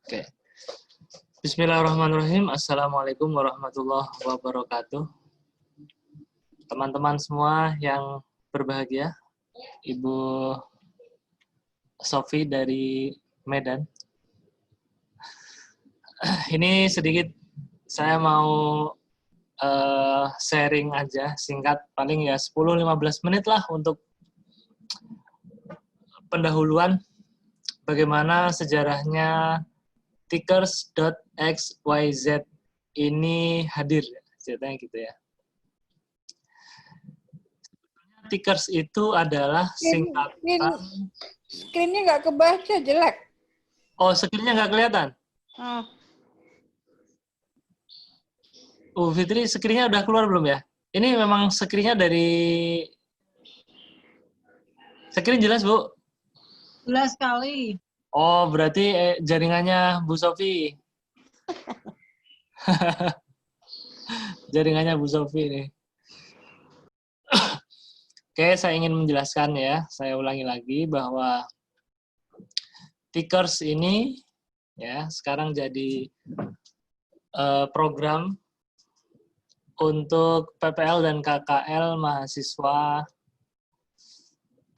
Oke. Bismillahirrahmanirrahim. Assalamualaikum warahmatullahi wabarakatuh. Teman-teman semua yang berbahagia, Ibu Sofi dari Medan. Ini sedikit saya mau sharing aja, singkat, paling ya 10-15 menit lah untuk pendahuluan bagaimana sejarahnya Tickers.xyz ini hadir, ceritanya gitu ya. Tickers itu adalah singkatan. Screen-nya nggak kebaca, jelek. Oh, screen-nya nggak kelihatan? Fitri, screen-nya udah keluar belum ya? Ini memang screen-nya dari... Screen jelas, Bu? Jelas sekali. Oh, berarti jaringannya Bu Sofi. Jaringannya Bu Sofi nih. Oke, saya ingin menjelaskan ya. Saya ulangi lagi bahwa Tickers ini ya sekarang jadi program untuk PPL dan KKL mahasiswa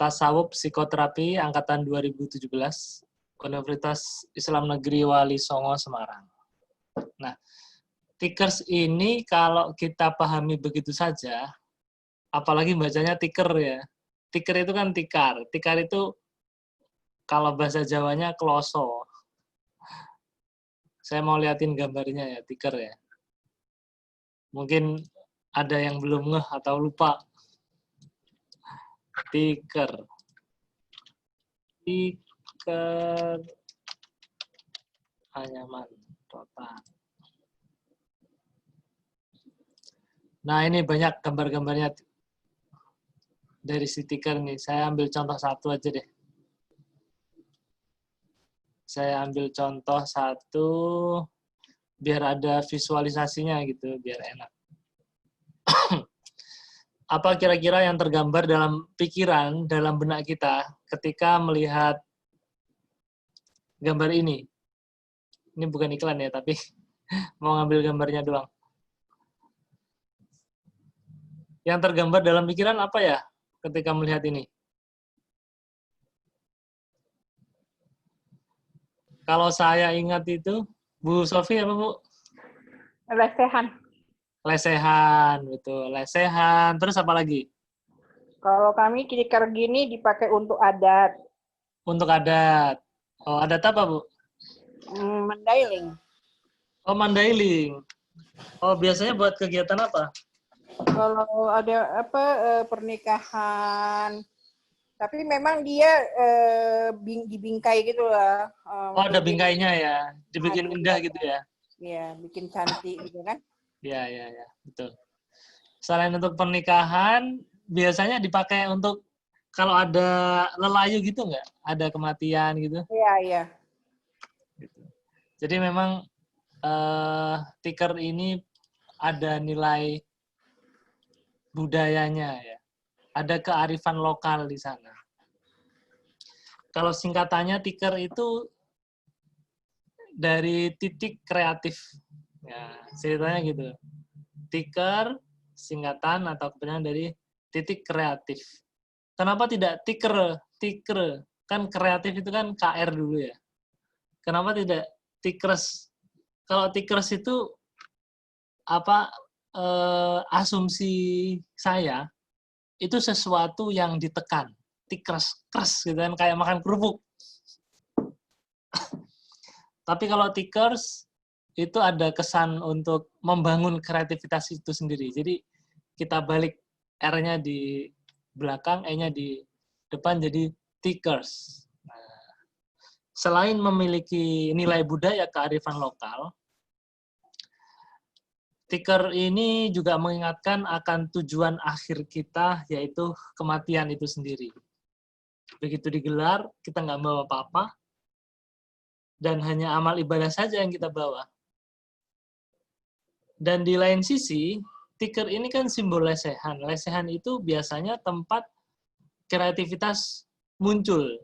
Tasawuf Psikoterapi angkatan 2017 Universitas Islam Negeri Wali Songo Semarang. Nah, Tickers ini kalau kita pahami begitu saja, apalagi bacanya tiker ya. Tiker itu kan tikar. Tikar itu kalau bahasa Jawanya kloso. Saya mau liatin gambarnya ya, tiker ya. Mungkin ada yang belum ngeh atau lupa. Tiker. Tiker. Anyaman total. Nah, ini banyak gambar-gambarnya dari si tiker nih. Saya ambil contoh satu aja deh. Saya ambil contoh satu biar ada visualisasinya gitu, biar enak. Apa kira-kira yang tergambar dalam pikiran, dalam benak kita ketika melihat gambar ini? Ini bukan iklan ya, tapi mau ngambil gambarnya doang. Yang tergambar dalam pikiran apa ya ketika melihat ini? Kalau saya ingat itu, Bu Sofi apa Bu? Lesehan. Lesehan, betul. Lesehan. Terus apa lagi? Kalau kami tikar gini dipakai untuk adat. Untuk adat. Oh, adat apa Bu? Mandailing. Oh, mandailing. Oh, biasanya buat kegiatan apa? Kalau ada pernikahan, tapi memang dia dibingkai gitu lah. Oh, ada bingkainya ya. Dibikin indah gitu ya. Iya, bikin cantik gitu kan. Iya, iya, ya, betul. Selain untuk pernikahan, biasanya dipakai untuk kalau ada lelayu gitu nggak? Ada kematian gitu? Iya, iya. Gitu. Jadi memang tiker ini ada nilai budayanya ya. Ada kearifan lokal di sana. Kalau singkatannya tiker itu dari titik kreatif. Ya, ceritanya gitu. Tiker, singkatan atau kepanjangan dari titik kreatif. Kenapa tidak tiker? Tiker. Kan kreatif itu kan KR dulu ya. Kenapa tidak tikers? Kalau tikers itu apa asumsi saya itu sesuatu yang ditekan. Tikers, kers gitu kan kayak makan kerupuk. Tapi kalau tickers itu ada kesan untuk membangun kreativitas itu sendiri. Jadi kita balik R-nya di belakang, E-nya di depan jadi tickers. Nah, selain memiliki nilai budaya kearifan lokal, ticker ini juga mengingatkan akan tujuan akhir kita, yaitu kematian itu sendiri. Begitu digelar, kita nggak bawa apa-apa, dan hanya amal ibadah saja yang kita bawa. Dan di lain sisi, tiker ini kan simbol lesehan. Lesehan itu biasanya tempat kreativitas muncul.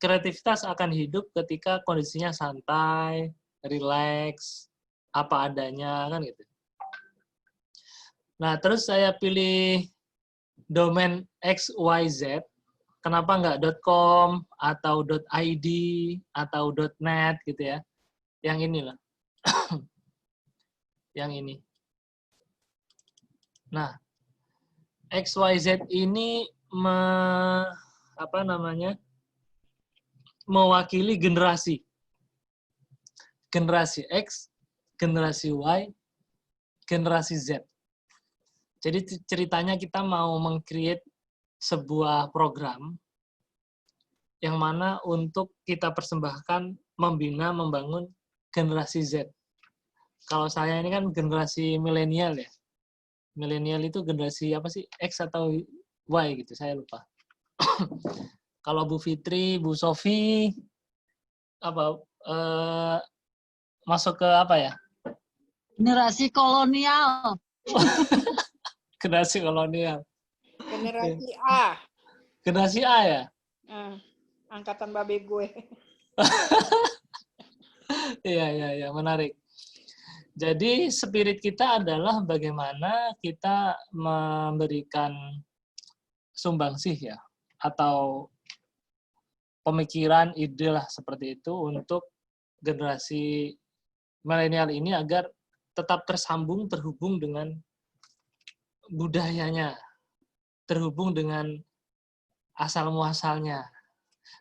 kreativitas akan hidup ketika kondisinya santai, rileks, apa adanya, kan gitu. Nah, terus saya pilih domain XYZ. Kenapa nggak .com atau .id atau .net gitu ya? Yang ini lah. Yang ini. Nah, XYZ ini mewakili generasi. Generasi X, generasi Y, generasi Z. Jadi ceritanya kita mau meng-create sebuah program yang mana untuk kita persembahkan membina, membangun generasi Z. Kalau saya ini kan generasi milenial ya. Milenial itu generasi apa sih? X atau Y gitu, saya lupa. Kalau Bu Fitri, Bu Sofi, apa masuk ke apa ya? Generasi kolonial. Generasi kolonial. Generasi A. Generasi A ya? Angkatan babe gue. Iya, menarik. Jadi spirit kita adalah bagaimana kita memberikan sumbangsih ya, atau pemikiran, ide lah seperti itu untuk generasi milenial ini agar tetap tersambung, terhubung dengan budayanya, terhubung dengan asal muasalnya,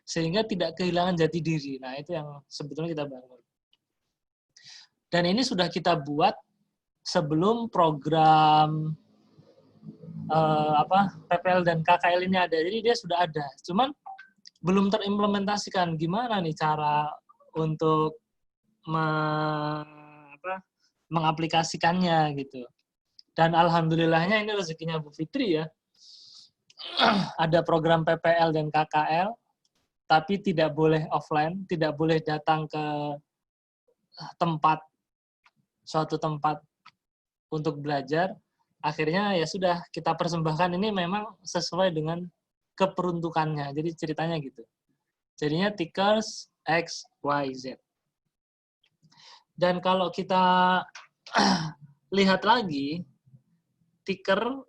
sehingga tidak kehilangan jati diri. Nah, itu yang sebetulnya kita bangun. Dan ini sudah kita buat sebelum program PPL dan KKL ini ada. Jadi dia sudah ada. Cuman belum terimplementasikan. Gimana nih cara untuk mengaplikasikannya gitu. Dan alhamdulillahnya ini rezekinya Bu Fitri ya. Ada program PPL dan KKL, tapi tidak boleh offline, tidak boleh datang ke suatu tempat untuk belajar. Akhirnya ya sudah, kita persembahkan ini memang sesuai dengan keperuntukannya. Jadi ceritanya gitu. Jadinya Tickers X, Y, Z. Dan kalau kita lihat lagi, ticker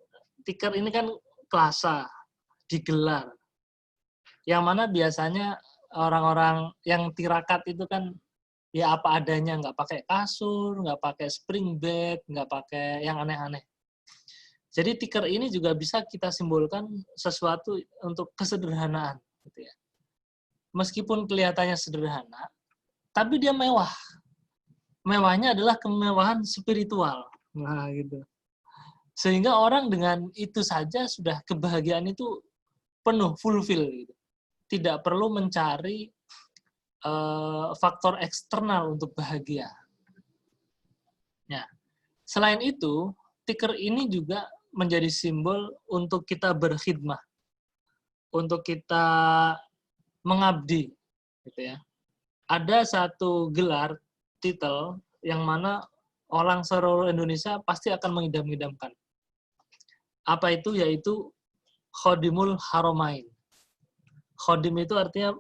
ini kan klasa, digelar. Yang mana biasanya orang-orang yang tirakat itu kan ya apa adanya, nggak pakai kasur, nggak pakai spring bed, nggak pakai yang aneh-aneh. Jadi ticker ini juga bisa kita simbolkan sesuatu untuk kesederhanaan. Gitu ya. Meskipun kelihatannya sederhana, tapi dia mewah. Mewahnya adalah kemewahan spiritual. Nah, gitu. Sehingga orang dengan itu saja sudah kebahagiaan itu penuh, fulfill. Gitu. Tidak perlu mencari faktor eksternal untuk bahagia. Ya. Selain itu, ticker ini juga menjadi simbol untuk kita berkhidmah, untuk kita mengabdi, gitu ya. Ada satu gelar titel yang mana orang seluruh Indonesia pasti akan mengidam-idamkan. Apa itu? Yaitu Khodimul Haromain. Khodim itu artinya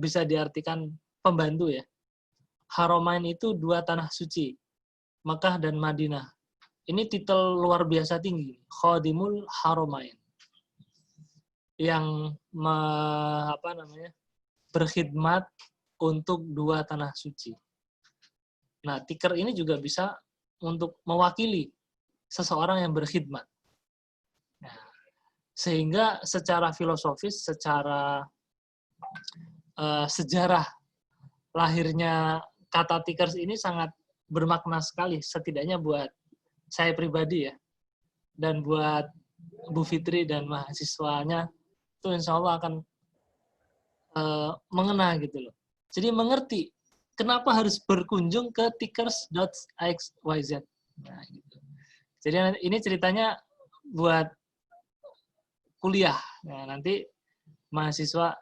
bisa diartikan pembantu ya. Haromain itu dua tanah suci, Makkah dan Madinah. Ini titel luar biasa tinggi, Khodimul Haromain, yang berkhidmat untuk dua tanah suci. Nah, ticker ini juga bisa untuk mewakili seseorang yang berkhidmat. Nah, sehingga secara filosofis, secara sejarah lahirnya kata tickers ini sangat bermakna sekali, setidaknya buat saya pribadi ya, dan buat Bu Fitri dan mahasiswanya, itu insya Allah akan mengena gitu loh. Jadi mengerti kenapa harus berkunjung ke tickers.xyz. Nah, gitu. Jadi ini ceritanya buat kuliah. Nah, nanti mahasiswa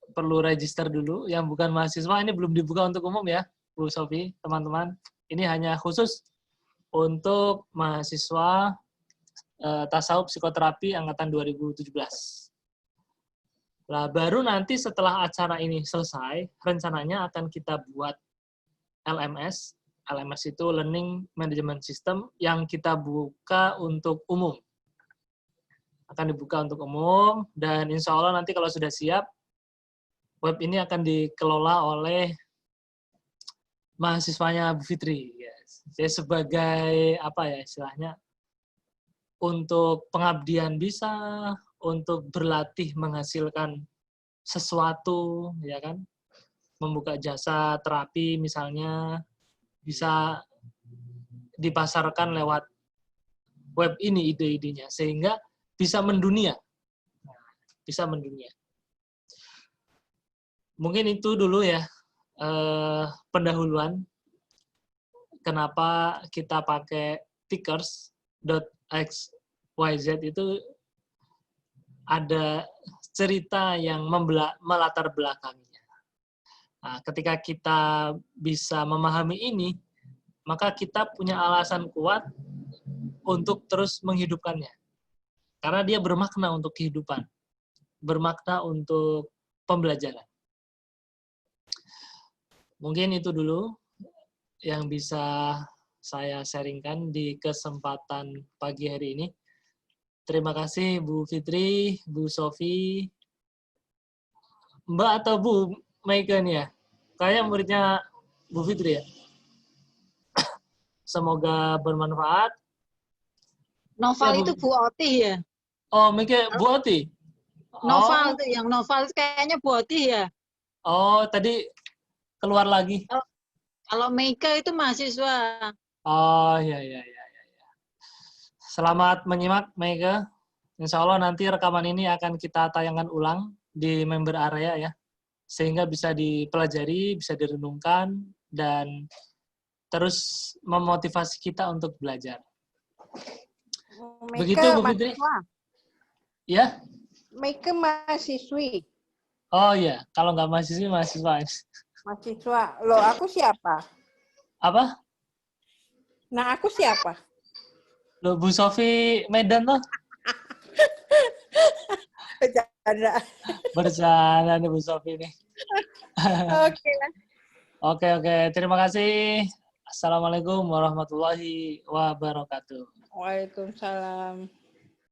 perlu register dulu. Yang bukan mahasiswa ini belum dibuka untuk umum ya, Bu Sofi, teman-teman. Ini hanya khusus untuk mahasiswa tasawuf psikoterapi angkatan 2017. Lah baru nanti setelah acara ini selesai, rencananya akan kita buat LMS. LMS itu Learning Management System yang kita buka untuk umum. Akan dibuka untuk umum, dan insya Allah nanti kalau sudah siap, web ini akan dikelola oleh mahasiswanya Bu Fitri. Yes. Saya sebagai apa ya istilahnya, untuk pengabdian bisa, untuk berlatih menghasilkan sesuatu, ya kan? Membuka jasa terapi misalnya, bisa dipasarkan lewat web ini ide-idenya, sehingga bisa mendunia. Bisa mendunia. Mungkin itu dulu ya, pendahuluan kenapa kita pakai tickers.xyz itu ada cerita yang melatar belakanginya. Nah, ketika kita bisa memahami ini, maka kita punya alasan kuat untuk terus menghidupkannya. Karena dia bermakna untuk kehidupan, bermakna untuk pembelajaran. Mungkin itu dulu yang bisa saya sharingkan di kesempatan pagi hari ini. Terima kasih Bu Fitri, Bu Sofi, Mbak atau Bu Meika nih ya. Kayaknya muridnya Bu Fitri ya. Semoga bermanfaat. Noval Ya, Bu. itu Bu Otih ya. Oh, Meika Bu Oti. Noval tuh, yang Noval kayaknya Bu Otih ya. Oh, tadi keluar lagi. Kalau Meika itu mahasiswa. Oh, ya. Selamat menyimak, Meika. Insya Allah nanti rekaman ini akan kita tayangkan ulang di member area ya. Sehingga bisa dipelajari, bisa direnungkan, dan terus memotivasi kita untuk belajar. Begitu, Bu Fitri? Mahasiswa. Ya? Meika mahasiswi. Oh iya, kalau nggak mahasiswa. Mahasiswa. Loh, aku siapa? Apa? Nah, aku siapa? Loh, Bu Sofi Medan tuh? Bercanda. Bercanda nih Bu Sofi nih. Oke lah. Oke. Terima kasih. Assalamualaikum warahmatullahi wabarakatuh. Waalaikumsalam.